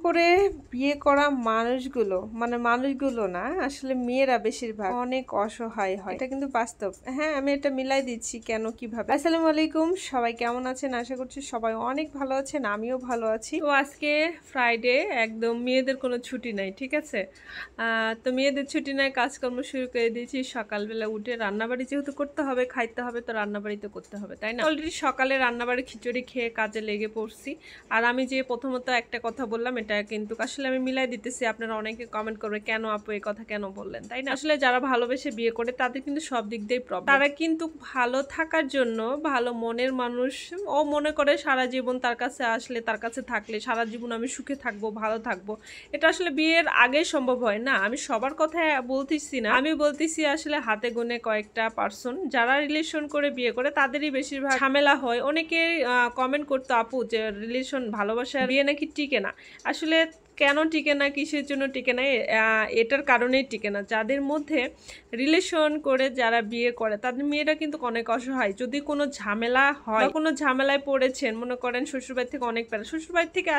করে বিয়ে করা মানুষগুলো না আসলে মেয়েরা বেশিরভাগ অনেক অসহায় হয়, এটা কিন্তু বাস্তব। হ্যাঁ, আমি এটা মিলাই দিচ্ছি কেন কিভাবে। আসসালামু আলাইকুম, সবাই কেমন আছেন? আশা করছি সবাই অনেক ভালো আছেন, আমিও ভালো আছি। তো আজকে ফ্রাইডে, একদম মেয়েদের কোনো ছুটি নাই, ঠিক আছে। তো মেয়েদের ছুটি নাই, কাজকর্ম শুরু করে দিয়েছি। সকালবেলা উঠে রান্নাবাড়ি যেহেতু করতে হবে, খাইতে হবে, তো রান্নাবাড়ি তো করতে হবে, তাই না। অলরেডি সকালে রান্নাবাড়ি খিচুড়ি খেয়ে কাজে লেগে পড়ছি। আর আমি যে প্রথমত একটা কথা বললাম, এটা কিন্তু আসলে আমি মিলাই দিতেছি। আপনারা অনেকে কমেন্ট করবে কেন আপু এই কথা কেন বললেন, তাই না। আসলে যারা ভালোবেসে বিয়ে করে তাদের কিন্তু সব দিক দিয়ে প্রবলেম। তারা কিন্তু ভালো থাকার জন্য, ভালো মনের মানুষ ও মনে করে সারা জীবন তার কাছে আসলে, তার কাছে থাকলে সারা জীবন আমি সুখে থাকবো, ভালো থাকবো। এটা আসলে বিয়ের আগে সম্ভব হয় না। আমি সবার কথা বলতেছি না, আমি বলতেছি আসলে হাতে গোনে কয়েকটা পার্সন যারা রিলেশন করে বিয়ে করে তাদেরই বেশিরভাগ ঝামেলা হয়। অনেকে কমেন্ট করতো আপু যে রিলেশন, ভালোবাসার বিয়ে নাকি টিকে না। আসলে কেন টিকে না, কিসের জন্য টিকে না, এটার কারণেই টিকে না। যাদের মধ্যে রিলেশন করে যারা বিয়ে করে তাদের মেয়েরা কিন্তু অনেক অসহায়। যদি কোনো ঝামেলা হয়, কোনো ঝামেলায় পড়েছেন, মনে করেন শ্বশুরবাড়ি থেকে অনেক প্যারা, শ্বশুরবাড়ি থেকে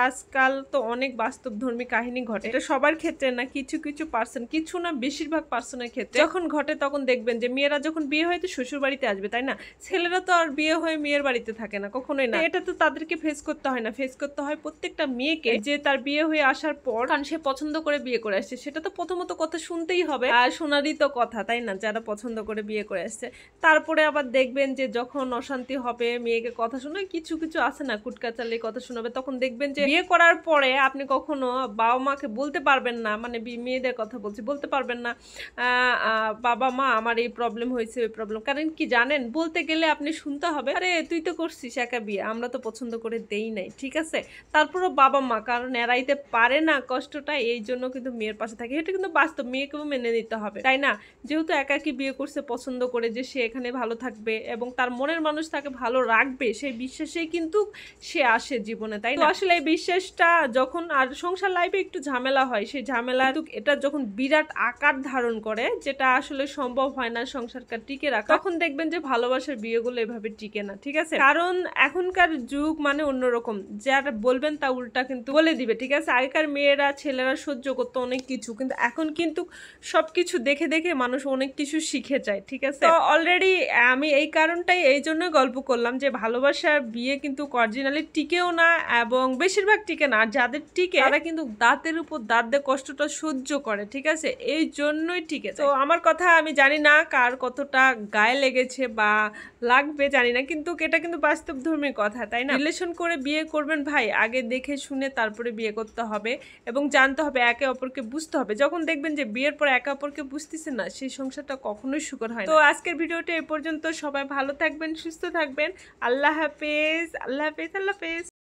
আজকাল তো অনেক বাস্তবধর্মী কাহিনী ঘটে। এটা সবার ক্ষেত্রে না, কিছু কিছু পার্সন, কিছু না বেশিরভাগ পার্সনের ক্ষেত্রে যখন ঘটে তখন দেখবেন যে মেয়েরা যখন বিয়ে হয় তো শ্বশুর বাড়িতে আসবে, তাই না। ছেলেরা তো আর বিয়ে হয়ে মেয়ের বাড়িতে থাকে না, কখনোই না। এটা তো তাদেরকে ফেস করতে হয় না, ফেস করতে হয় প্রত্যেকটা মেয়েকে, যে তার বিয়ে হয়ে আসার পর কারণ সে পছন্দ করে বিয়ে করে আসছে, সেটা তো প্রথমত কথা শুনতেই হবে, আর শোনারই তো কথা, তাই না, যারা পছন্দ করে বিয়ে করে আসছে। তারপরে আবার দেখবেন যে যখন অশান্তি হবে, মেয়েকে কথা শোনা, কিছু কিছু আছে না কুটকাচালি কথা শোনাবে, তখন দেখবেন যে বিয়ে করার পরে আপনি কখনো বাবা মাকে বলতে পারবেন না, মানে মেয়েদের কথা বলছি, বলতে পারবেন না বাবা মা আমার এই প্রবলেম হয়েছে, ওই প্রবলেম। কারণ কি জানেন, বলতে গেলে আপনি শুনতে হবে আরে তুই তো করছিস একা বিয়ে, আমরা তো পছন্দ করে দেই নাই, ঠিক আছে। তারপরও বাবা মা কারণ এড়াইতে পারে না কষ্টটা, এই জন্য কিন্তু মেয়ের পাশে থাকে। এটা কিন্তু বাস্তব, মেয়েকেও মেনে নিতে হবে, তাই না। যেহেতু একাকি বিয়ে করছে পছন্দ করে, যে সে এখানে ভালো থাকবে এবং তার মনের মানুষ তাকে ভালো রাখবে, সেই বিশ্বাসেই কিন্তু সে আসে জীবনে, তাই না। আসলে এই বিশ্বাসটা যখন, আর সংসার লাইফে একটু ঝামেলা হয়, সেই ঝামেলা এটা যখন বিরাট আকার ধারণ করে, যেটা আসলে সম্ভব হয় না সংসারটা টিকে রাখা, তখন দেখবেন যে ভালোবাসার বিয়েগুলো এভাবে টিকে না, ঠিক আছে। কারণ এখনকার যুগ মানে অন্যরকম, যারা বলবেন তা উল্টা কিন্তু বলে দিবে, ঠিক আছে। আগেকার মেয়েরা ছেলেরা সহ্য করতো অনেক কিছু, কিন্তু এখন কিন্তু সবকিছু দেখে দেখে মানুষ অনেক কিছু শিখে যায়, ঠিক আছে। তো অলরেডি আমি এই কারণটাই এই জন্য গল্প করলাম যে ভালোবাসার বিয়ে কিন্তু অরিজিনালি টিকেও না, এবং বেশিরভাগ টিকে না। আর যাদের টিকে তারা কিন্তু দাঁতের উপর দাঁত দিয়ে কষ্টটা সহ্য করে, ঠিক আছে, এই জন্যই টিকে। তো আমার কথা আমি জানি না কার কতটা গায়ে লেগেছে বা লাগবে জানি না, কিন্তু এটা কিন্তু বাস্তবধর্মী কথা, তাই না। রিলেশন করে বিয়ে করবেন ভাই, আগে দেখে শুনে তারপরে বিয়ে করতে হবে এবং জানতে হবে, একে অপরকে বুঝতে হবে। যখন দেখবেন যে বিয়ের পর একে অপরকে বুঝতেছে না, সেই সংসারটা কখনোই সুখের হয় না। তো আজকের ভিডিওটা এ পর্যন্ত। সবাই ভালো থাকবেন, সুস্থ থাকবেন। আল্লাহ হাফেজ, আল্লাহ হাফেজ, আল্লাহ হাফেজ।